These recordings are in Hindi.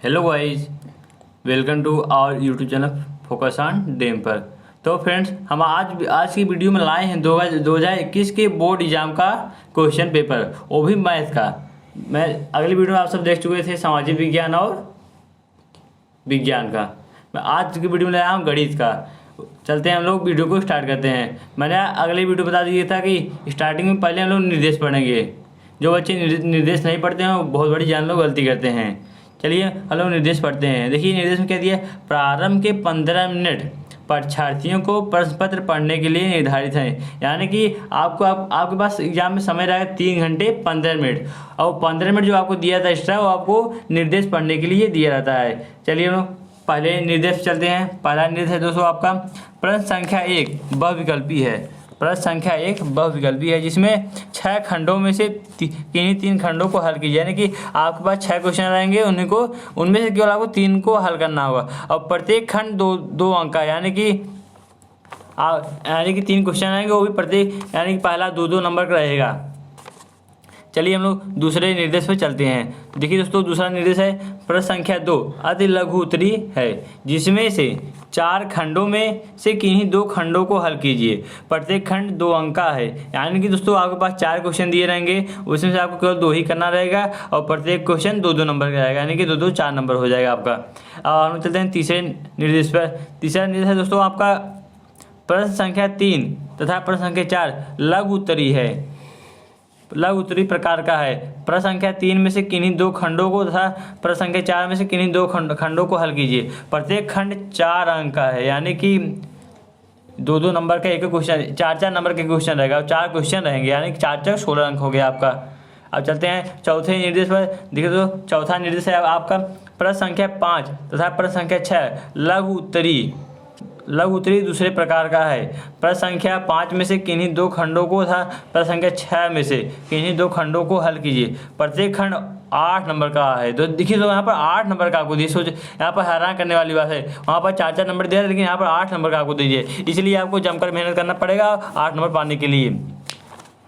Hello guys, welcome to our YouTube channel focus on डेम पर। तो फ्रेंड्स, हम आज की वीडियो में लाए हैं 2021 के बोर्ड एग्जाम का क्वेश्चन पेपर, वो भी मैथ का। मैं अगली वीडियो में आप सब देख चुके थे सामाजिक विज्ञान और विज्ञान का। मैं आज की वीडियो में लाया हूँ गणित का। चलते हैं, हम लोग वीडियो को स्टार्ट करते हैं। मैंने अगली वीडियो बता दिया था कि स्टार्टिंग में पहले हम लोग निर्देश पढ़ेंगे। जो बच्चे निर्देश नहीं पढ़ते हैं वो बहुत बड़ी जान लोग गलती करते हैं। चलिए हम लोग निर्देश पढ़ते हैं। देखिए निर्देश में क्या दिया, प्रारंभ के 15 मिनट परीक्षार्थियों को प्रश्न पत्र पढ़ने के लिए निर्धारित हैं। यानी कि आपके पास एग्जाम में समय रहेगा 3 घंटे 15 मिनट, और 15 मिनट जो आपको दिया था एक्स्ट्रा वो आपको निर्देश पढ़ने के लिए दिया रहता है। चलिए हम लोग पहले निर्देश चलते हैं। पहला निर्देश है दोस्तों आपका प्रश्न संख्या 1 बहुविकल्पी है। प्रश्न संख्या 1 बहुविकल्पी है, जिसमें 6 खंडों में से किन्हीं 3 खंडों को हल कीजिए। यानी कि आपके पास 6 क्वेश्चन रहेंगे, उनमें से केवल आपको 3 को हल करना होगा, और प्रत्येक खंड दो अंक का, यानी कि 3 क्वेश्चन रहेंगे, वो भी प्रत्येक, यानी कि पहला 2 नंबर का रहेगा। चलिए हम लोग दूसरे निर्देश पर चलते हैं। देखिए दोस्तों, दूसरा निर्देश है प्रश्न संख्या 2 अति लघु उत्तरी है, जिसमें से 4 खंडों में से किन्हीं 2 खंडों को हल कीजिए। प्रत्येक खंड 2 अंक का है। यानी कि दोस्तों आपके पास 4 क्वेश्चन दिए रहेंगे, उसमें से आपको केवल 2 ही करना रहेगा, और प्रत्येक क्वेश्चन 2 नंबर का रहेगा, यानी कि 2 4 नंबर हो जाएगा आपका। अब हम चलते हैं तीसरे निर्देश पर। तीसरा निर्देश है दोस्तों आपका प्रश्न संख्या 3 तथा प्रश्न संख्या 4 लघु उत्तरी है, लघु उत्तरी प्रकार का है। प्रश्न संख्या 3 में से किन्हीं 2 खंडों को तथा प्रश्न संख्या 4 में से किन्हीं 2 खंडों को हल कीजिए। प्रत्येक खंड 4 अंक का है, यानी कि 2 नंबर का एक क्वेश्चन, 4 नंबर के क्वेश्चन रहेगा, और 4 क्वेश्चन रहेंगे, यानी कि 4 16 अंक हो गया आपका। अब चलते हैं चौथे निर्देश पर। देखिए तो चौथा निर्देश है आपका प्रश्न संख्या 5 तथा प्रश्न संख्या 6 लघु उत्तरी दूसरे प्रकार का है। प्रश्न संख्या 5 में से किन्हीं 2 खंडों को तथा प्रश्न संख्या 6 में से किन्हीं 2 खंडों को हल कीजिए। प्रत्येक खंड 8 नंबर का है। तो देखिए तो यहाँ पर 8 नंबर का आपको दीजिए। यहाँ पर हैरान करने वाली बात है, वहाँ पर 4 नंबर दिया है, लेकिन यहाँ पर 8 नंबर का आपको दीजिए। इसलिए आपको जमकर मेहनत करना पड़ेगा 8 नंबर पाने के लिए।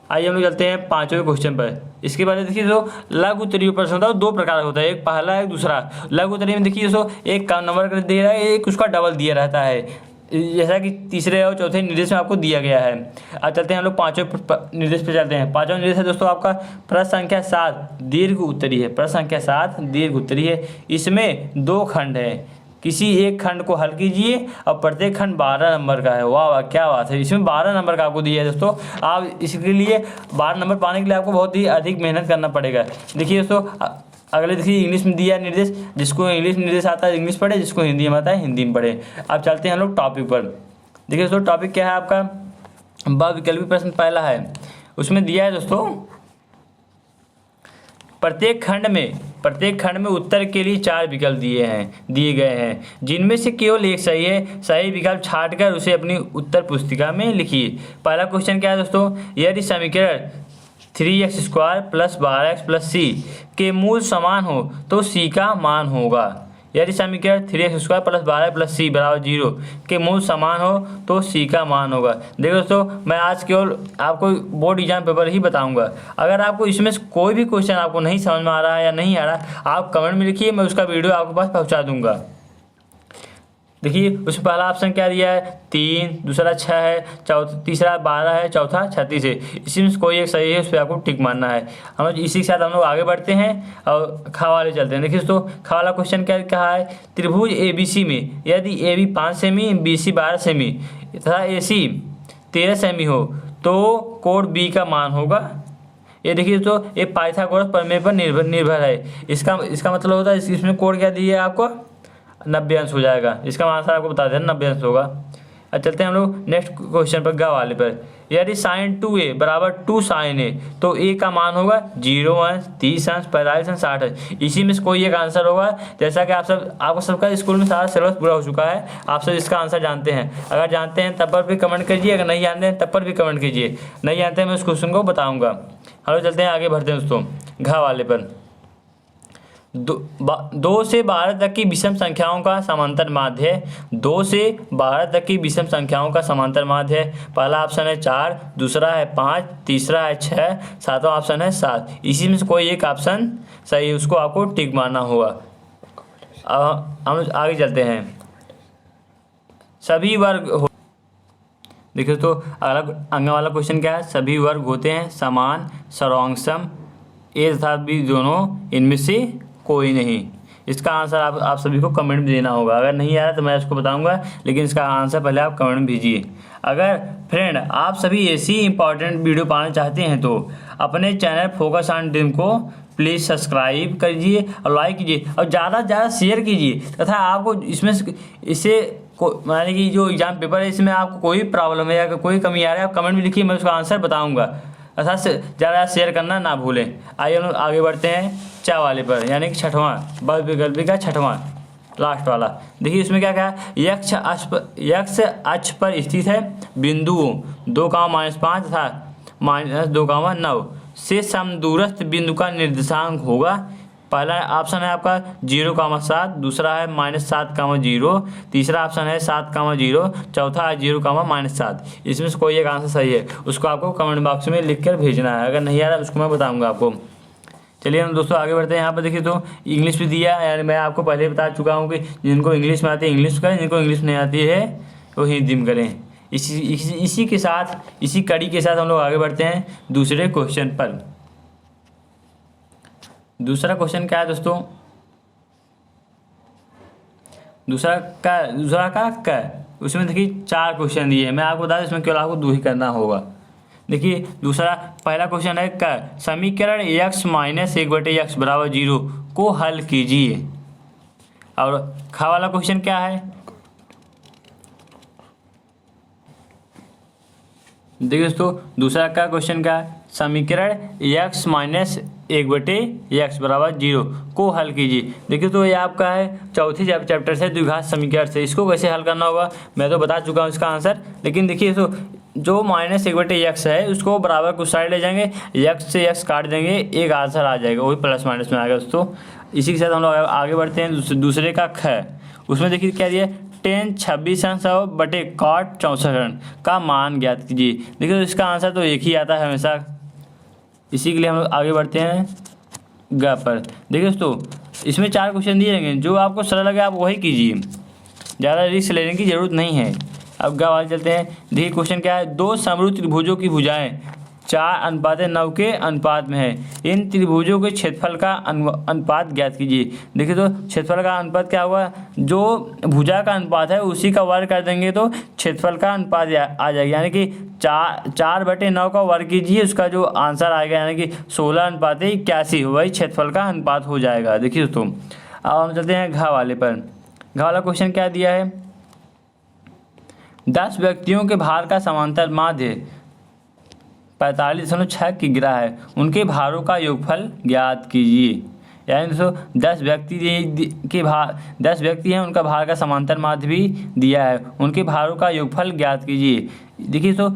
आइए हम लोग चलते हैं 5वें क्वेश्चन पर। इसके बाद देखिए जो लघु उत्तरीय प्रश्न होता है वो 2 प्रकार होता है, एक पहला है दूसरा। लघु उत्तरीय में देखिए सो एक कम नंबर का दे रहा है, एक उसका डबल दिया रहता है, जैसा कि तीसरे और चौथे निर्देश में आपको दिया गया है। अब चलते हैं हम लोग 5वें निर्देश पे चलते हैं। 5वां निर्देश है दोस्तों आपका प्रश्न संख्या 7 दीर्घ उत्तरी है। प्रश्न संख्या 7 दीर्घ उत्तरी है, इसमें 2 खंड है, किसी एक खंड को हल कीजिए, और प्रत्येक खंड 12 नंबर का है। वाह वाह क्या बात है, इसमें 12 नंबर का आपको दिया है दोस्तों। आप इसके लिए 12 नंबर पाने के लिए आपको बहुत ही अधिक मेहनत करना पड़ेगा। देखिए दोस्तों अगले देखिए इंग्लिश में दिया निर्देश, जिसको इंग्लिश निर्देश आता है इंग्लिश पढ़े, जिसको हिंदी में आता है हिंदी में पढ़े। अब चलते हैं हम लोग टॉपिक पर। देखिए दोस्तों टॉपिक क्या है आपका, बहुविकल्पी प्रश्न पहला है। उसमें दिया है दोस्तों प्रत्येक खंड में उत्तर के लिए 4 विकल्प दिए गए हैं, जिनमें से केवल एक सही है। सही विकल्प छांटकर उसे अपनी उत्तर पुस्तिका में लिखिए। पहला क्वेश्चन क्या है दोस्तों, यदि समीकरण 3x² + 12x + c के मूल समान हो तो c का मान होगा। यदि समीकरण 3x² + 12x + c = 0 के मूल समान हो तो c का मान होगा। देखो दोस्तों मैं आज केवल आपको बोर्ड एग्जाम पेपर ही बताऊंगा। अगर आपको इसमें से कोई भी क्वेश्चन आपको नहीं समझ में आ रहा है या नहीं आ रहा, आप कमेंट में लिखिए, मैं उसका वीडियो आपके पास पहुँचा दूंगा। देखिए उसमें पहला ऑप्शन क्या दिया है 3, दूसरा 6 है, तीसरा 12 है, चौथा 36 है। इसी में कोई एक सही है, उस पर आपको टिक मारना है। हम इसी के साथ हम लोग आगे बढ़ते हैं और खा वाले चलते हैं। देखिए दोस्तों खा वाला क्वेश्चन क्या कहा है, त्रिभुज ABC में यदि AB 5 सेमी, BC 12 सेमी तथा AC 13 सेमी हो तो कोण B का मान होगा। ये देखिए तो ये पाइथागोरस प्रमेय पर निर्भर है। इसका मतलब होता है इसमें कोण क्या दिया है आपको 90 अंश हो जाएगा। इसका आंसर आपको बता देना 90 अंश होगा। अब चलते हैं हम लोग नेक्स्ट क्वेश्चन पर, ग वाले पर। यदि sin 2a = 2 sin a तो a का मान होगा 0 अंश, 30 अंश, 45 अंश, 60 अंश। इसी में से कोई एक आंसर होगा। जैसा कि आपको सबका स्कूल में सारा सिलेबस पूरा हो चुका है, आप सब इसका आंसर जानते हैं। अगर जानते हैं तब पर भी कमेंट कीजिए, अगर नहीं जानते हैं तब पर भी कमेंट कीजिए। नहीं जानते हैं मैं उस क्वेश्चन को बताऊँगा। हम लोग चलते हैं आगे बढ़ते हैं दोस्तों घ वाले पर। 2 से 12 तक की विषम संख्याओं का समांतर माध्य है। 2 से 12 तक की विषम संख्याओं का समांतर माध्य है। पहला ऑप्शन है 4, दूसरा है 5, तीसरा है 6, सातवां ऑप्शन है 7। इसी में से कोई एक ऑप्शन सही है, उसको आपको टिक मारना होगा। अब हम आगे चलते हैं। सभी वर्ग हो, देखिए तो अगला अंग वाला क्वेश्चन क्या है, सभी वर्ग होते हैं समान, सर्वांगसम, ए तथा बी दोनों, इनमें से कोई नहीं। इसका आंसर आप सभी को कमेंट में देना होगा। अगर नहीं आ रहा तो मैं इसको बताऊंगा, लेकिन इसका आंसर पहले आप कमेंट में भेजिए। अगर फ्रेंड आप सभी ऐसी इंपॉर्टेंट वीडियो पाना चाहते हैं तो अपने चैनल फोकस ऑन ड्रीम को प्लीज़ सब्सक्राइब कीजिए और लाइक कीजिए और ज़्यादा से ज़्यादा शेयर कीजिए। तथा आपको इसमें इससे माने कि जो एग्जाम पेपर है इसमें आपको कोई प्रॉब्लम है या कोई कमी आ रहा है, आप कमेंट में लिखिए, मैं उसका आंसर बताऊंगा। अर्थात ज़्यादा शेयर करना ना भूलें। आइए हम लोग आगे बढ़ते हैं चा वाले पर, यानी कि छठवां बल विकल्प का छठवां लास्ट वाला। देखिए इसमें क्या कहा, यक्ष अक्ष पर स्थित है बिंदुओं 2,-5 तथा -2,9 से समदूरस्थ बिंदु का निर्देशांक होगा। पहला ऑप्शन है आपका 0,7, दूसरा है -7,0, तीसरा ऑप्शन है 7,0, चौथा है 0,-7। इसमें से कोई एक आंसर सही है, उसको आपको कमेंट बॉक्स में लिख कर भेजना है। अगर नहीं आ रहा उसको मैं बताऊंगा आपको। चलिए हम दोस्तों आगे बढ़ते हैं। यहाँ पर देखिए तो इंग्लिश भी दिया है, यानी मैं आपको पहले बता चुका हूँ कि जिनको इंग्लिश में आती है इंग्लिश करें, जिनको इंग्लिश नहीं आती है वो हिंदी में करें। इसी के साथ, इसी कड़ी के साथ हम लोग आगे बढ़ते हैं दूसरे क्वेश्चन पर। दूसरा क्वेश्चन क्या है दोस्तों, दूसरा का उसमें देखिए 4 क्वेश्चन दिए हैं। मैं आपको बता दूं इसमें केवल आपको 2 ही करना होगा। देखिए दूसरा पहला क्वेश्चन है का समीकरण x - 1/x = 0 को हल कीजिए। और खा वाला क्वेश्चन क्या है, देखिए दोस्तों दूसरा का क्वेश्चन क्या है, समीकरण x - 1/x = 0 को हल कीजिए। देखिए तो ये आपका है चौथी चैप्टर से द्विघात समीकरण से। इसको कैसे हल करना होगा मैं तो बता चुका हूँ इसका आंसर, लेकिन देखिए तो जो -1/x है उसको बराबर कुछ साइड ले जाएंगे, x से x काट देंगे, एक आंसर आ जाएगा, वही प्लस माइनस में आएगा दोस्तों। इसी के साथ हम लोग आगे बढ़ते हैं। दूसरे का ख है, उसमें देखिए क्या दिया, 10 26 बटे cot 64 का मान ज्ञात कीजिए। देखिए तो इसका आंसर तो एक ही आता है हमेशा। इसी के लिए हम लोग आगे बढ़ते हैं ग पर। देखिए दोस्तों इसमें 4 क्वेश्चन दिए रहेंगे, जो आपको सरल लगे आप वही कीजिए, ज़्यादा रिस्क लेने की ज़रूरत नहीं है। अब ग वाले चलते हैं। देखिए क्वेश्चन क्या है, 2 समरूप त्रिभुजों की भुजाएं 4:9 के अनुपात में है, इन त्रिभुजों के क्षेत्रफल का अनुपात ज्ञात कीजिए। देखिए तो क्षेत्रफल का अनुपात क्या हुआ, जो भुजा का अनुपात है उसी का वर्ग कर देंगे तो क्षेत्रफल का अनुपात आ जाएगा, यानी कि 4/9 का वर्ग कीजिए, उसका जो आंसर आएगा यानी कि 16:81 वही क्षेत्रफल का अनुपात हो जाएगा। देखिए दोस्तों अब हम चलते हैं घ वाले पर। घ वाला क्वेश्चन क्या दिया है, 10 व्यक्तियों के भार का समांतर माध्य 45.6 किग्रा है, उनके भारों का योगफल ज्ञात कीजिए। यानी दोस्तों 10 व्यक्ति हैं, उनका भार का समांतर माध्य भी दिया है, उनके भारों का योगफल ज्ञात कीजिए। देखिए तो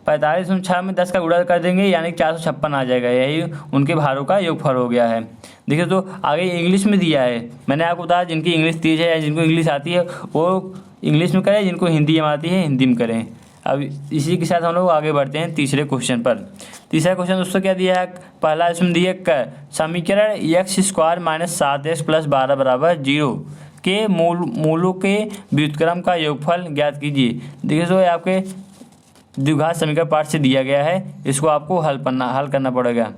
45.6 में 10 का गुणा कर देंगे यानी 456 आ जाएगा, यही उनके भारों का योगफल हो गया है। देखिए तो आगे इंग्लिश में दिया है, मैंने आपको बताया जिनकी इंग्लिश तेज है या जिनको इंग्लिश आती है वो इंग्लिश में करें, जिनको हिंदी आती है हिंदी में करें। अब इसी के साथ हम लोग आगे बढ़ते हैं तीसरे क्वेश्चन पर। तीसरा क्वेश्चन दोस्तों क्या दिया है, पहला इसमें दिया समीकरण x² - 7x + 12 = 0 के मूलों के व्युत्क्रम का योगफल ज्ञात कीजिए। देखिए तो आपके द्विघात समीकरण पाठ से दिया गया है, इसको आपको हल करना पड़ेगा।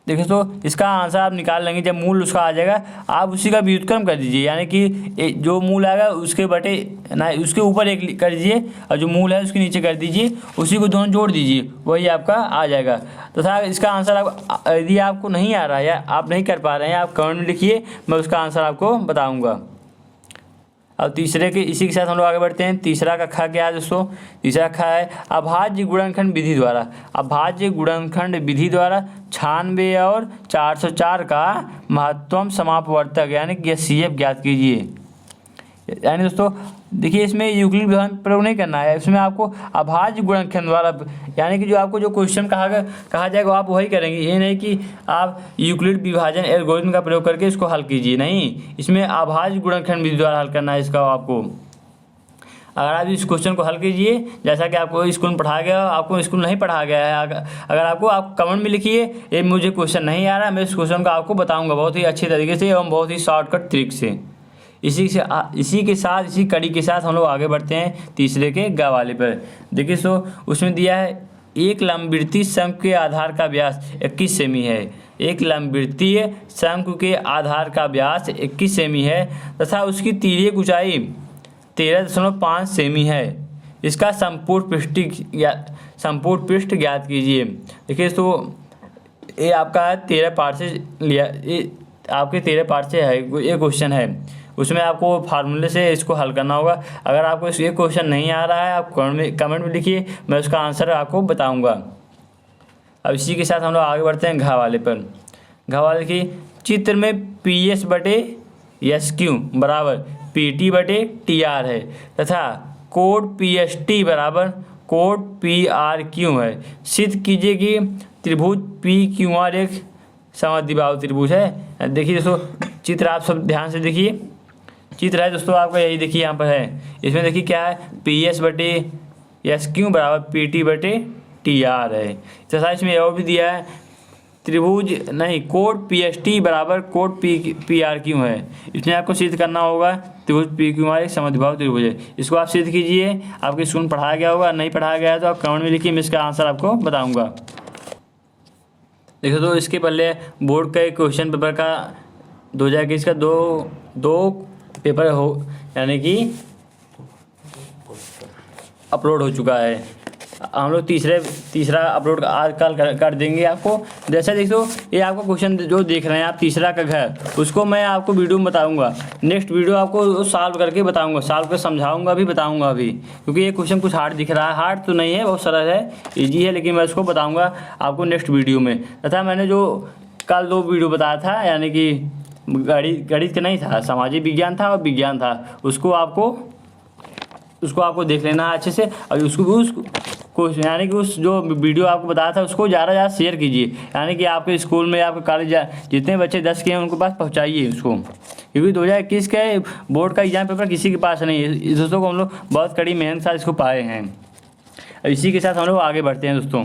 देखिए तो इसका आंसर आप निकाल लेंगे, जब मूल उसका आ जाएगा आप उसी का व्युत्क्रम कर दीजिए, यानी कि जो मूल आएगा उसके बटे ना उसके ऊपर एक कर दीजिए और जो मूल है उसके नीचे कर दीजिए, उसी को दोनों जोड़ दीजिए, वही आपका आ जाएगा। तथा इसका आंसर आप यदि आपको नहीं आ रहा है या आप नहीं कर पा रहे हैं आप कमेंट में लिखिए, मैं उसका आंसर आपको बताऊँगा। अब तीसरे के इसी के साथ हम लोग आगे बढ़ते हैं। तीसरा का खा क्या है दोस्तों, तीसरा खा है अभाज्य गुणनखंड विधि द्वारा, अभाज्य गुणनखंड विधि द्वारा 96 और 404 का महत्तम समापवर्तक यानी कि CF ज्ञात कीजिए। यानी दोस्तों देखिए इसमें यूक्लिड विभाजन प्रयोग नहीं करना है, इसमें आपको अभाज्य गुणनखंड द्वारा यानी कि जो आपको जो क्वेश्चन कहा जाएगा आप वही करेंगे, ये नहीं कि आप यूक्लिड विभाजन एल्गोरिथम का प्रयोग करके इसको हल कीजिए, नहीं, इसमें अभाज्य गुणनखंड विधि द्वारा हल करना है इसका आपको। अगर आप इस क्वेश्चन को हल कीजिए, जैसा कि आपको स्कूल में पढ़ाया गया, आपको स्कूल नहीं पढ़ाया गया है, अगर आपको, आप कमेंट में लिखिए ये मुझे क्वेश्चन नहीं आ रहा, मैं इस क्वेश्चन को आपको बताऊंगा बहुत ही अच्छे तरीके से एवं बहुत ही शॉर्टकट ट्रिक से। इसी कड़ी के साथ हम लोग आगे बढ़ते हैं तीसरे के ग वाले पर। देखिए उसमें दिया है एक लंबवृत्तीय शंकु के आधार का व्यास 21 सेमी है। एक लंबवृत्तीय शंकु के आधार का व्यास 21 सेमी है तथा उसकी तिर्यक ऊंचाई 13.5 सेमी है। इसका संपूर्ण पृष्ठ ज्ञात कीजिए। देखिए ये आपका 13 पार्ट से लिया, ये आपके 13 पार्ट से है ये क्वेश्चन है, उसमें आपको फार्मूले से इसको हल करना होगा। अगर आपको ये क्वेश्चन नहीं आ रहा है आप कमेंट में लिखिए, मैं उसका आंसर आपको बताऊंगा। अब इसी के साथ हम लोग आगे बढ़ते हैं घ वाले पर। घ वाले की चित्र में PS/SQ बराबर PT/TR है तथा कोड PST बराबर कोड PRQ है। सिद्ध कीजिए कि त्रिभुज PQR एक समद्विबाहु त्रिभुज है। देखिए दोस्तों चित्र आप सब ध्यान से देखिए, चित्र है दोस्तों आपका यही देखिए यहाँ पर है। इसमें देखिए क्या है PS/SQ बराबर PT/TR है तथा इसमें और भी दिया है त्रिभुज नहीं कोड PST बराबर कोड PRQ है। इसमें आपको सिद्ध करना होगा त्रिभुज PQR एक समद्विबाहु त्रिभुज है। इसको आप सिद्ध कीजिए, आपके स्कूल में पढ़ाया गया होगा, नहीं पढ़ाया गया है तो आप कमेंट में लिखिए, मैं इसका आंसर आपको बताऊँगा। देखो तो इसके पहले बोर्ड का क्वेश्चन पेपर का 2021 का दो पेपर हो यानी कि अपलोड हो चुका है। हम लोग तीसरा अपलोड आज कल कर देंगे आपको। जैसा देखो ये आपका क्वेश्चन जो देख रहे हैं आप तीसरा का घर, उसको मैं आपको वीडियो में बताऊंगा। नेक्स्ट वीडियो आपको सॉल्व करके बताऊंगा, सॉल्व कर समझाऊंगा भी, बताऊंगा भी, क्योंकि ये क्वेश्चन कुछ हार्ड दिख रहा है। हार्ड तो नहीं है, बहुत सरल है, ईजी है, लेकिन मैं उसको बताऊँगा आपको नेक्स्ट वीडियो में। तथा मैंने जो कल 2 वीडियो बताया था यानी कि गणित का नहीं था, सामाजिक विज्ञान था और विज्ञान था, उसको आपको देख लेना है अच्छे से। और उसको यानी कि उस जो वीडियो आपको बताया था उसको ज़्यादा शेयर कीजिए, यानी कि आपके स्कूल में आपके कॉलेज जितने बच्चे 10 के हैं उनके पास पहुंचाइए उसको, क्योंकि 2021 के बोर्ड का एग्जाम पेपर किसी के पास नहीं है। दोस्तों को हम लोग बहुत कड़ी मेहनत से इसको पाए हैं। इसी के साथ हम लोग आगे बढ़ते हैं दोस्तों।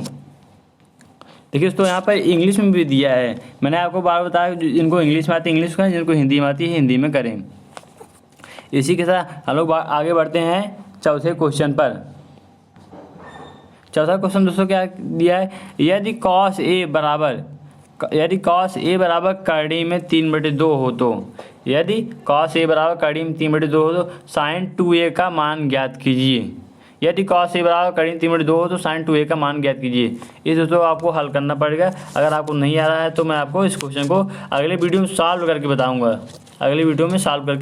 देखिए दोस्तों यहाँ पर इंग्लिश में भी दिया है, मैंने आपको बार बताया जिनको इंग्लिश में आती है इंग्लिश करें, जिनको हिंदी में आती है हिंदी में करें। इसी के साथ हम लोग आगे बढ़ते हैं चौथे क्वेश्चन पर। चौथा क्वेश्चन दोस्तों क्या दिया है, यदि cos A बराबर कड़ी में 3/2 हो तो, यदि cos A बराबर कड़ी में 3/2 हो तो sin 2A का मान ज्ञात कीजिए। यदि cos A बराबर कड़ी में 3/2 हो तो sin 2A का मान ज्ञात कीजिए। इस दोस्तों आपको हल करना पड़ेगा। अगर आपको नहीं आ रहा है तो मैं आपको इस क्वेश्चन को अगले वीडियो में सॉल्व करके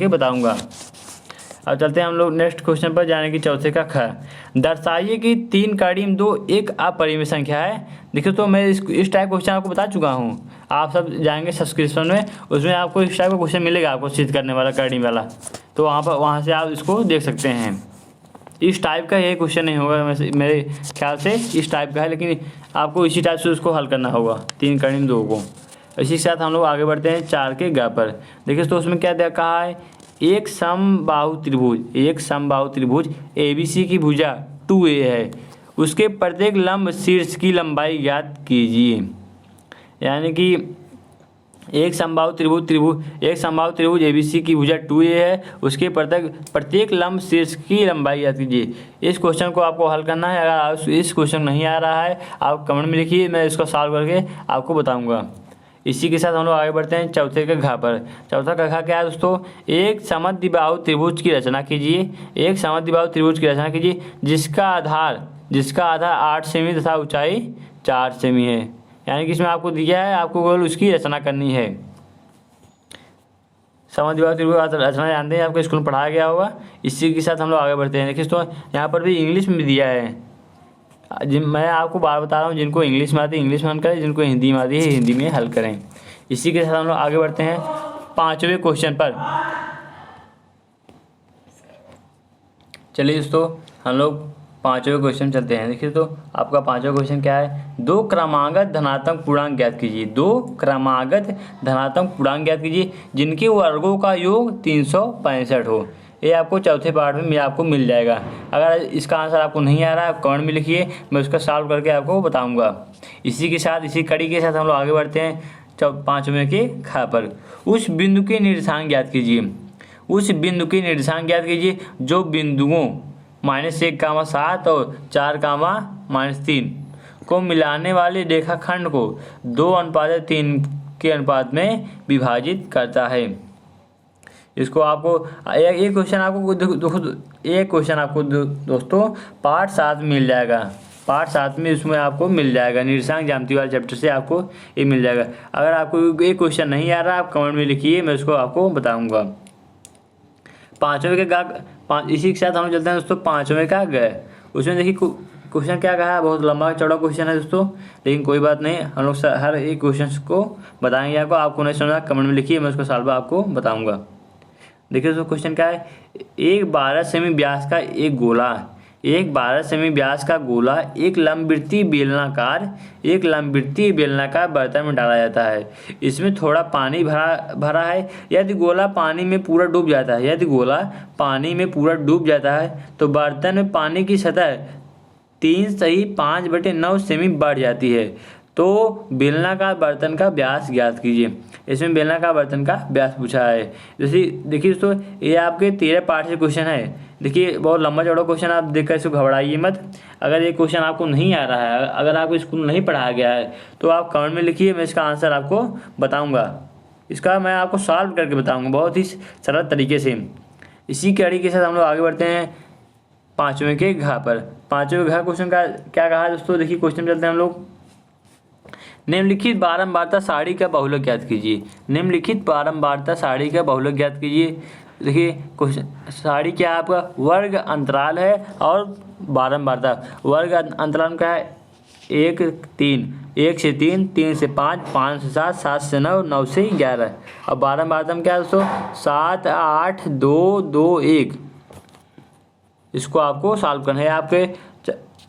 बताऊंगा। अब चलते हैं हम लोग नेक्स्ट क्वेश्चन पर, जाने की चौथे का ख। दर्शाइए कि 3 कड़ी में 2 एक अपरिमेय संख्या है। देखिए तो मैं इस टाइप क्वेश्चन आपको बता चुका हूँ, आप सब जाएंगे सब्सक्रिप्शन में, उसमें आपको इस टाइप का क्वेश्चन मिलेगा आपको सिद्ध करने वाला कड़ी वाला, तो वहाँ से आप इसको देख सकते हैं। इस टाइप का ये क्वेश्चन नहीं होगा मेरे ख्याल से, इस टाइप का है, लेकिन आपको इसी टाइप से उसको हल करना होगा 3 कड़ी में 2 को। इसी के साथ हम लोग आगे बढ़ते हैं 4 के ग पर। देखिए तो उसमें क्या कहा है, एक समबाहु त्रिभुज ABC की भुजा 2A है, उसके प्रत्येक लंब शीर्ष की लंबाई ज्ञात कीजिए। यानी कि एक समबाहु त्रिभुज ABC की भुजा 2A है, उसके प्रत्येक लंब शीर्ष की लंबाई ज्ञात कीजिए। इस क्वेश्चन को आपको हल करना है। अगर इस क्वेश्चन नहीं आ रहा है आप कमेंट में लिखिए, मैं इसको सॉल्व करके आपको बताऊंगा। इसी के साथ हम लोग आगे बढ़ते हैं चौथे के घ पर। चौथा का घ क्या है दोस्तों, एक समद्विबाहु त्रिभुज की रचना कीजिए। जिसका आधार 8 सेमी तथा ऊंचाई 4 सेमी है। यानी कि इसमें आपको दिया है, आपको केवल उसकी रचना करनी है। समद्विबाहु त्रिभुज रचना जानते हैं, आपको स्कूल में पढ़ाया गया होगा। इसी के साथ हम लोग आगे बढ़ते हैं। देखिए दोस्तों यहाँ पर भी इंग्लिश में दिया है, मैं आपको बार बता रहा हूँ, जिनको इंग्लिश में आती है इंग्लिश में हल करें, जिनको हिंदी में आती है हिंदी में हल करें। इसी के साथ हम लोग आगे बढ़ते हैं 5वें क्वेश्चन पर। चलिए दोस्तों हम लोग 5वें क्वेश्चन चलते हैं। देखिए तो आपका 5वां क्वेश्चन क्या है, 2 क्रमागत धनात्मक पूर्णांक ज्ञात कीजिए जिनके वर्गों का योग 365 हो। ये आपको चौथे पार्ट में आपको मिल जाएगा। अगर इसका आंसर आपको नहीं आ रहा है कमेंट में लिखिए, मैं उसका सॉल्व करके आपको बताऊंगा। इसी के साथ, इसी कड़ी के साथ हम लोग आगे बढ़ते हैं 5वें के ख पर। उस बिंदु के निर्देशांक ज्ञात कीजिए। उस बिंदु के निर्देशांक ज्ञात कीजिए जो बिंदुओं -1, 7 और 4, -3 को मिलाने वाले रेखाखंड को 2:3 के अनुपात में विभाजित करता है। इसको आपको एक क्वेश्चन आपको दोस्तों पार्ट 7 में मिल जाएगा। पार्ट 7 में इसमें आपको मिल जाएगा, निर्देशांक ज्यामिति वाले चैप्टर से आपको ये मिल जाएगा। अगर आपको एक क्वेश्चन नहीं आ रहा आप कमेंट में लिखिए, मैं उसको आपको बताऊंगा। 5वें का इसी के साथ हम चलते हैं दोस्तों 5वें का ग। उसमें देखिए क्वेश्चन क्या कहा है, बहुत लंबा चौड़ा क्वेश्चन है दोस्तों, लेकिन कोई बात नहीं, हम लोग हर एक क्वेश्चन को बताएंगे आपको नहीं समझा कमेंट में लिखिए, मैं उसका सॉल्व आपको बताऊंगा। देखिए दोस्तों क्वेश्चन क्या है, एक 12 सेमी व्यास का एक गोला, एक 12 सेमी व्यास का गोला एक लंबवृत्तीय बेलनाकार बर्तन में डाला जाता है। इसमें थोड़ा पानी भरा है। यदि गोला पानी में पूरा डूब जाता है तो बर्तन में पानी की सतह 3/5/9 सेमी बढ़ जाती है। तो बेलनाकार बर्तन का व्यास ज्ञात कीजिए। इसमें बेलनाकार बर्तन का व्यास पूछा है। जैसे देखिए दोस्तों ये आपके 13 पार्ट से क्वेश्चन है। देखिए बहुत लंबा चौड़ा क्वेश्चन, आप देखकर इसको घबराइए मत। अगर ये क्वेश्चन आपको नहीं आ रहा है, अगर आपको स्कूल नहीं पढ़ाया गया है तो आप कमेंट में लिखिए, मैं इसका आंसर आपको बताऊँगा। इसका मैं आपको सॉल्व करके बताऊँगा बहुत ही सरल तरीके से। इसी कड़ी के साथ हम लोग आगे बढ़ते हैं 5वें के घ पर। 5वें घ क्वेश्चन का क्या कहा दोस्तों, देखिए क्वेश्चन चलते हैं हम लोग। निम्नलिखित बारंबारता सारणी का बहुलक ज्ञात कीजिए। निम्नलिखित बारंबारता सारणी का बहुलक ज्ञात कीजिए। देखिए क्वेश्चन सारणी क्या है आपका, वर्ग अंतराल है और बारंबारता। वर्ग अंतराल का है 1 से 3, 3 से 5, 5 से 7, 7 से 9, 9 से 11। अब बारंबारता में क्या है दोस्तों 7, 8, 2, 2, 1। इसको आपको सॉल्व करना है, आपके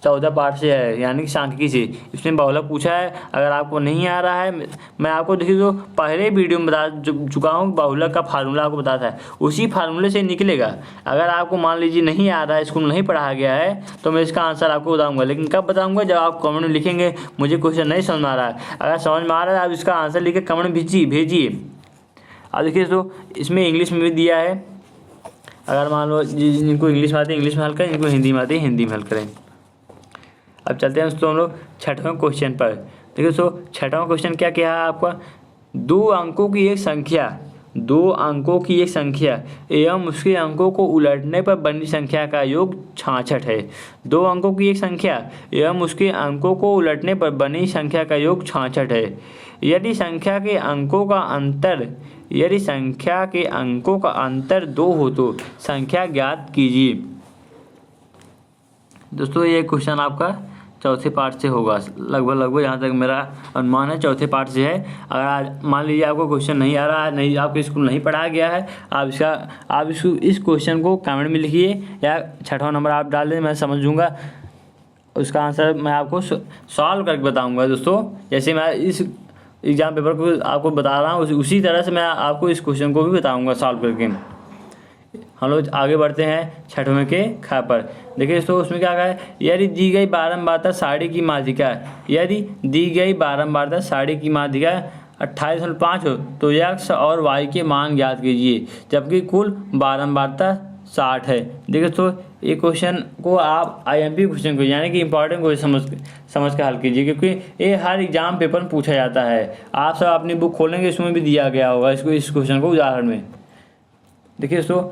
14 पार्ट से है, यानी कि सांख्यिकी से। इसमें बहुलक पूछा है। अगर आपको नहीं आ रहा है, मैं आपको देखिए जो पहले वीडियो में बता चुका हूँ, बहुलक का फार्मूला आपको बताता है, उसी फार्मूले से निकलेगा। अगर आपको मान लीजिए नहीं आ रहा है, स्कूल नहीं पढ़ाया गया है, तो मैं इसका आंसर आपको बताऊँगा। लेकिन कब बताऊँगा, जब आप कमेंट में लिखेंगे मुझे क्वेश्चन नहीं समझ में आ रहा है। अगर समझ में आ रहा है आप इसका आंसर लिख के कमेंट में भेजिए। अब देखिए तो इसमें इंग्लिश में भी दिया है। अगर मान लो जिनको इंग्लिश में आती है इंग्लिश में हल करें, जिनको हिंदी में आती है हिंदी में हल करें। अब चलते हैं दोस्तों हम लोग 6वें क्वेश्चन पर। देखिए दोस्तों 6वां क्वेश्चन क्या है आपका, 2 अंकों की एक संख्या एवं उसके अंकों को उलटने पर बनी संख्या का योग 66 है। 2 अंकों की एक संख्या एवं उसके अंकों को उलटने पर बनी संख्या का योग 66 है। यदि संख्या के अंकों का अंतर 2 हो तो संख्या ज्ञात कीजिए। दोस्तों ये क्वेश्चन आपका चौथे पार्ट से होगा, लगभग जहाँ तक मेरा अनुमान है चौथे पार्ट से है। अगर आज मान लीजिए आपको क्वेश्चन नहीं आ रहा है, नहीं आपके स्कूल नहीं पढ़ाया गया है, आप इस क्वेश्चन को कमेंट में लिखिए या 6वां नंबर आप डाल दें, मैं समझूंगा। उसका आंसर मैं आपको सॉल्व करके बताऊंगा दोस्तों। जैसे मैं इस एग्जाम पेपर को आपको बता रहा हूँ उसी तरह से मैं आपको इस क्वेश्चन को भी बताऊँगा सॉल्व करके। हम लोग आगे बढ़ते हैं 6वें के ख पर। देखिए दोस्तों उसमें क्या कहा है, यदि दी गई बारंबारता सारणी की माध्यिका 28.5 हो तो x और y के मान ज्ञात कीजिए, जबकि कुल बारंबारता 60 है। देखिए दोस्तों ये क्वेश्चन को आप IMP क्वेश्चन को यानी कि इंपॉर्टेंट क्वेश्चन समझ के हल कीजिए, क्योंकि ये हर एग्जाम पेपर में पूछा जाता है। आप सब अपनी बुक खोलेंगे, इसमें भी दिया गया होगा इस क्वेश्चन को उदाहरण में। देखिए दोस्तों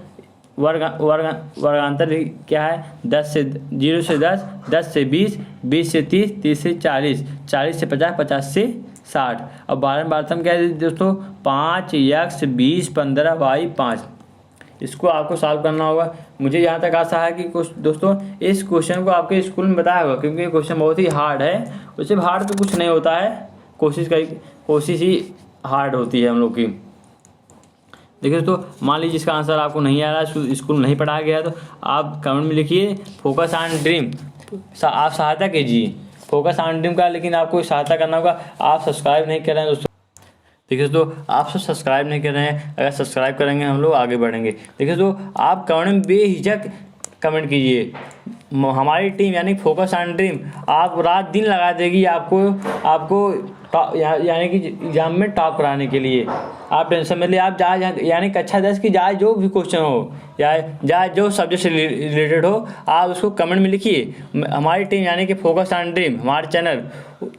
वर्गांतर क्या है, 0 से 10, 10 से 20, 20 से 30, 30 से 40, 40 से 50, 50 से 60। अब बारंबारता में क्या है दोस्तों 5x 20 15 y 5। इसको आपको सॉल्व करना होगा। मुझे यहाँ तक आशा है कि कुछ दोस्तों इस क्वेश्चन को आपके स्कूल में बताया होगा, क्योंकि ये क्वेश्चन बहुत ही हार्ड है। उससे हार्ड तो कुछ नहीं होता है, कोशिश ही हार्ड होती है हम लोग की। देखिए दोस्तों मान लीजिए इसका आंसर आपको नहीं आ रहा है, स्कूल में नहीं पढ़ाया गया है, तो आप कमेंट में लिखिए फोकस ऑन ड्रीम। आप सहायता कीजिए फोकस ऑन ड्रीम का, लेकिन आपको सहायता करना होगा। आप सब्सक्राइब नहीं कर रहे हैं दोस्तों। देखिए दोस्तों, आप सब सब्सक्राइब नहीं कर रहे हैं, अगर सब्सक्राइब करेंगे हम लोग आगे बढ़ेंगे। देखिए दोस्तों, आप कमेंट में बेहिचक कमेंट कीजिए। हमारी टीम यानी फोकस ऑन ड्रीम आप रात दिन लगा देगी आपको यानी कि एग्जाम में टॉप कराने के लिए। आप टेंशन मत लिए, आप जहाँ यानी कक्षा 10 की जहाँ जो भी क्वेश्चन हो या जहाँ जो सब्जेक्ट से रिलेटेड हो, आप उसको कमेंट में लिखिए। हमारी टीम यानी कि फोकस ऑन ड्रीम हमारे चैनल,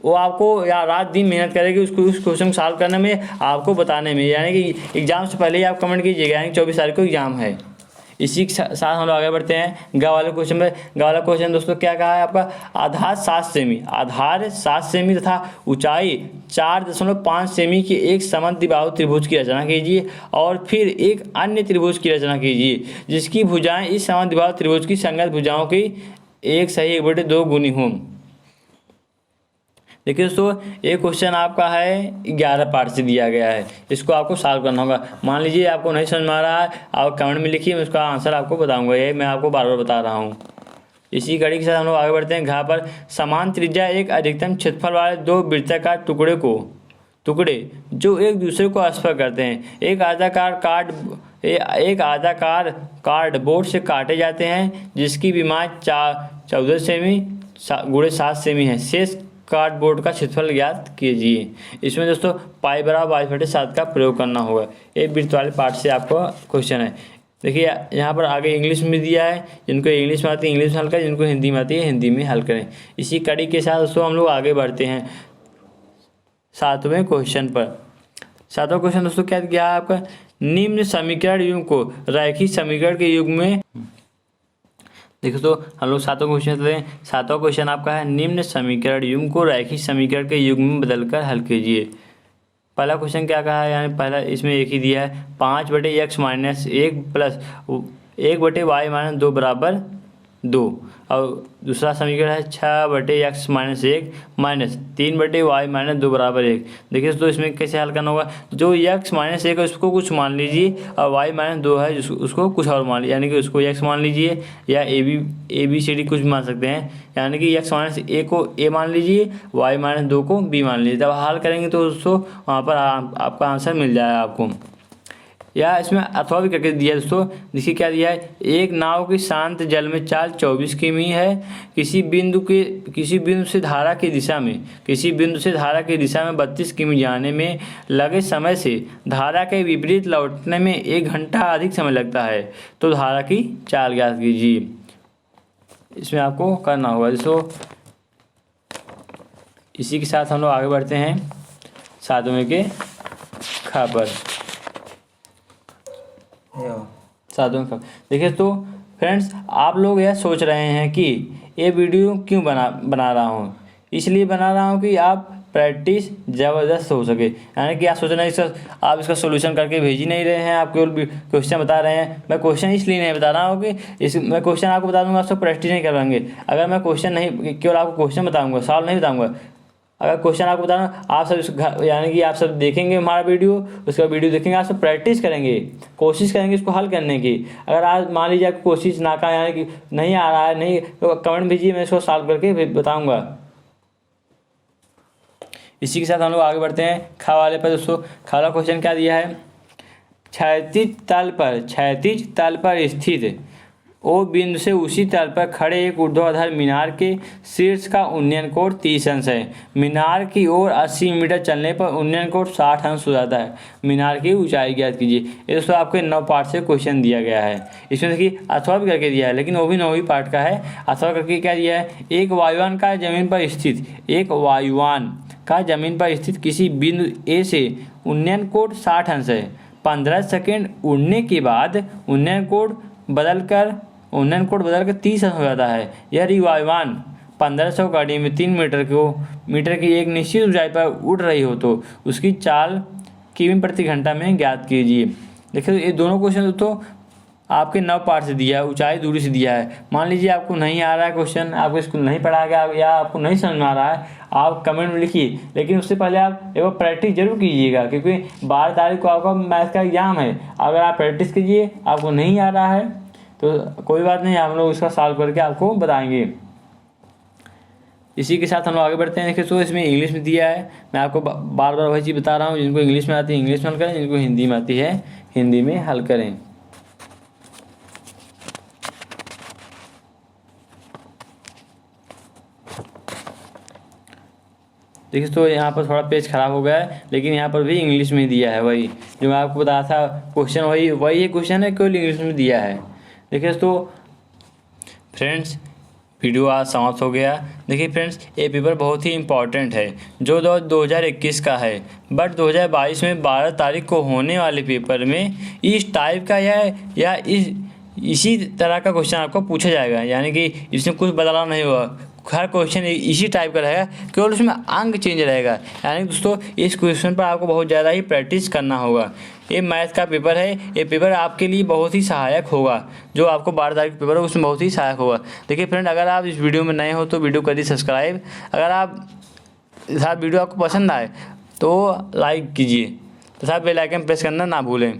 वो आपको या रात दिन मेहनत करेगी उस क्वेश्चन को सॉल्व करने में, आपको बताने में। यानी कि एग्जाम से पहले ही आप कमेंट कीजिएगा, यानी 24 तारीख को एग्जाम है। इसी के साथ हम लोग आगे बढ़ते हैं गा वाले क्वेश्चन में। गा वाला क्वेश्चन दोस्तों क्या कहा है आपका, आधार 7 सेमी तथा ऊंचाई 4.5 सेमी के एक समद्विबाहु त्रिभुज की रचना कीजिए और फिर एक अन्य त्रिभुज की रचना कीजिए जिसकी भुजाएं इस समद्विबाहु त्रिभुज की संगत भुजाओं की 1/2 गुनी हों। देखिए दोस्तों, एक क्वेश्चन आपका है 11 पार्ट से दिया गया है, इसको आपको सॉल्व करना होगा। मान लीजिए आपको नहीं समझ में आ रहा है, आप कमेंट में लिखिए, मैं उसका आंसर आपको बताऊंगा। ये मैं आपको बार बार बता रहा हूँ। इसी कड़ी के साथ हम लोग आगे बढ़ते हैं। घा पर समान त्रिज्या एक अधिकतम क्षेत्रफल वाले 2 वृत्ताकार टुकड़े जो एक दूसरे को स्पर्श करते हैं एक आयताकार कार्डबोर्ड से काटे जाते हैं जिसकी विमाएं 14 सेमी × 7 सेमी है। शेष कार्डबोर्ड का क्षेत्रफल ज्ञात कीजिए। इसमें दोस्तों पाई बराबर 22/7 का प्रयोग करना होगा। ये वृत्त वाले पार्ट से आपका क्वेश्चन है। देखिए यहाँ पर आगे इंग्लिश में दिया है, जिनको इंग्लिश में आती है इंग्लिश में हल करें, जिनको हिंदी में आती है हिंदी में हल करें। इसी कड़ी के साथ दोस्तों हम लोग आगे बढ़ते हैं 7वें क्वेश्चन पर। 7वां क्वेश्चन दोस्तों क्या दिया है आपका, निम्न समीकरण युग्म को रैखिक समीकरण के युग्म में। देखो तो हम लोग 7वां क्वेश्चन लेते हैं। 7वां क्वेश्चन आपका है, निम्न समीकरण युग्म को रैखिक समीकरण के युग्म में बदलकर हल कीजिए। पहला क्वेश्चन क्या कहा है, यानी पहला इसमें एक ही दिया है 5/x - 1 प्लस 1/y - 2 बराबर 2। और दूसरा समीकरण है 6/x - 1 माइनस 3/y - 2 बराबर 1। देखिए तो इसमें कैसे हल करना होगा, जो x - 1 है उसको कुछ मान लीजिए और y - 2 है उसको कुछ और मान लीजिए, यानी कि उसको x मान लीजिए या ABCD कुछ भी मान सकते हैं। यानी कि x - 1 को a मान लीजिए, y - 2 को b मान लीजिए। जब हल करेंगे तो दोस्तों वहाँ पर आपका आंसर मिल जाएगा आपको। या इसमें अथवा भी करके दिया है दोस्तों। देखिए क्या दिया है, एक नाव की शांत जल में चाल 24 किमी है। किसी बिंदु से धारा की दिशा में 32 किमी जाने में लगे समय से धारा के विपरीत लौटने में 1 घंटा अधिक समय लगता है, तो धारा की चाल ज्ञात कीजिए। इसमें आपको करना होगा दोस्तों। इसी के साथ हम लोग आगे बढ़ते हैं 7वें के खा पर। 7वें खा। देखिए तो फ्रेंड्स, आप लोग यह सोच रहे हैं कि ये वीडियो क्यों बना रहा हूँ। इसलिए बना रहा हूँ कि आप प्रैक्टिस ज़बरदस्त हो सके। यानी कि आप सोच रहे हैं आप इसका सोल्यूशन करके भेज ही नहीं रहे हैं, आप केवल क्वेश्चन बता रहे हैं। मैं क्वेश्चन इसलिए नहीं बता रहा हूँ कि मैं क्वेश्चन आपको बता दूंगा, आप सब प्रैक्टिस नहीं करवाएंगे। अगर मैं क्वेश्चन नहीं, केवल आपको क्वेश्चन बताऊँगा, सॉल्व नहीं बताऊँगा। अगर क्वेश्चन आपको बताना, आप सब यानी कि आप सब देखेंगे हमारा वीडियो, उसका वीडियो देखेंगे, आप सब प्रैक्टिस करेंगे, कोशिश करेंगे इसको हल करने की। अगर आज मान लीजिए आपकी कोशिश नाकाम यानी कि नहीं आ रहा है, नहीं तो कमेंट भेजिए, मैं इसको सॉल्व करके बताऊंगा। इसी के साथ हम लोग आगे बढ़ते हैं खा वाले पर। दोस्तों खा वाला क्वेश्चन क्या दिया है, क्षैतिज तल पर स्थित ओ बिंदु से उसी तल पर खड़े एक ऊर्ध्वाधर मीनार के शीर्ष का उन्नयन कोण 30 अंश है। मीनार की ओर 80 मीटर चलने पर उन्नयन कोण 60 अंश हो जाता है। मीनार की ऊंचाई ज्ञात कीजिए। ये दोस्तों आपके 9 पार्ट से क्वेश्चन दिया गया है। इसमें देखिए अथवा भी करके दिया है, लेकिन वो भी 9 ही पार्ट का है। अथवा करके क्या दिया है, एक वायुयान का जमीन पर स्थित किसी बिंदु ए से उन्नयन कोण 60 अंश है। 15 सेकेंड उड़ने के बाद उन्नयन कोण बदलकर 30 अंश हो जाता है। यदि वायुयान 1500 गाड़ी में 3 मीटर की एक निश्चित ऊंचाई पर उड़ रही हो तो उसकी चाल किमी प्रति घंटा में ज्ञात कीजिए। देखिए ये दोनों क्वेश्चन तो आपके 9 पार्ट से दिया है, ऊंचाई दूरी से दिया है। मान लीजिए आपको नहीं आ रहा है क्वेश्चन, आपको स्कूल नहीं पढ़ाया गया या आपको नहीं समझ में आ रहा है, आप कमेंट में लिखिए। लेकिन उससे पहले आप एक बार प्रैक्टिस जरूर कीजिएगा, क्योंकि 12 तारीख को आपका मैथ का एग्जाम है। अगर आप प्रैक्टिस कीजिए, आपको नहीं आ रहा है तो कोई बात नहीं, हम लोग इसका सॉल्व करके आपको बताएंगे। इसी के साथ हम लोग आगे बढ़ते हैं। देखिए, तो इसमें इंग्लिश में दिया है, मैं आपको बार बार वही चीज़ बता रहा हूँ, जिनको इंग्लिश में आती है इंग्लिश में हल करें, जिनको हिंदी में आती है हिंदी में हल करें। देखिए, तो यहाँ पर थोड़ा पेज खराब हो गया है, लेकिन यहाँ पर भी इंग्लिश में दिया है, वही जो मैं आपको बताया था क्वेश्चन, वही क्वेश्चन है, केवल इंग्लिश में दिया है। देखिए तो फ्रेंड्स, वीडियो आज समाप्त हो गया। देखिए फ्रेंड्स, ये पेपर बहुत ही इम्पॉर्टेंट है जो 2021 का है, बट 2022 में 12 तारीख को होने वाले पेपर में इस टाइप का या इसी तरह का क्वेश्चन आपको पूछा जाएगा, यानी कि इसमें कुछ बदलाव नहीं होगा, हर क्वेश्चन इसी टाइप का रहेगा, केवल उसमें अंक चेंज रहेगा। यानी दोस्तों, इस क्वेश्चन पर आपको बहुत ज़्यादा ही प्रैक्टिस करना होगा। ये मैथ का पेपर है, ये पेपर आपके लिए बहुत ही सहायक होगा, जो आपको 12 तारीख पेपर है उसमें बहुत ही सहायक होगा। देखिए फ्रेंड, अगर आप इस वीडियो में नए हो तो वीडियो करिए सब्सक्राइब, अगर आप साथ वीडियो आपको पसंद आए तो लाइक कीजिए तथा बेल आइकन प्रेस करना ना भूलें।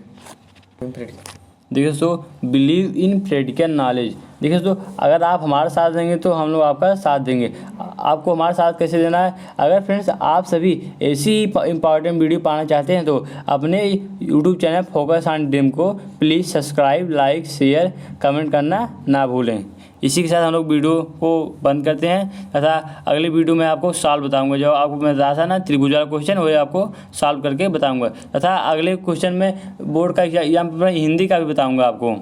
देखिए दोस्तों, बिलीव इन प्रैक्टिकल नॉलेज। देखिए दोस्तों, अगर आप हमारा साथ देंगे तो हम लोग आपका साथ देंगे। आपको हमारा साथ कैसे देना है? अगर फ्रेंड्स आप सभी ऐसी ही इंपॉर्टेंट वीडियो पाना चाहते हैं तो अपने YouTube channel focus on dream को please subscribe, like, share, comment करना ना भूलें। इसी के साथ हम लोग वीडियो को बंद करते हैं तथा अगली वीडियो में आपको सॉल्व बताऊंगा। जो आपको मैं बताया था ना त्रिभुज वाला क्वेश्चन, वही आपको सॉल्व करके बताऊंगा तथा अगले क्वेश्चन में बोर्ड का एग्जाम पेपर हिंदी का भी बताऊंगा आपको।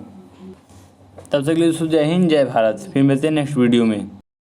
तब तक के लिए जय हिंद, जय भारत। फिर मिलते हैं नेक्स्ट वीडियो में।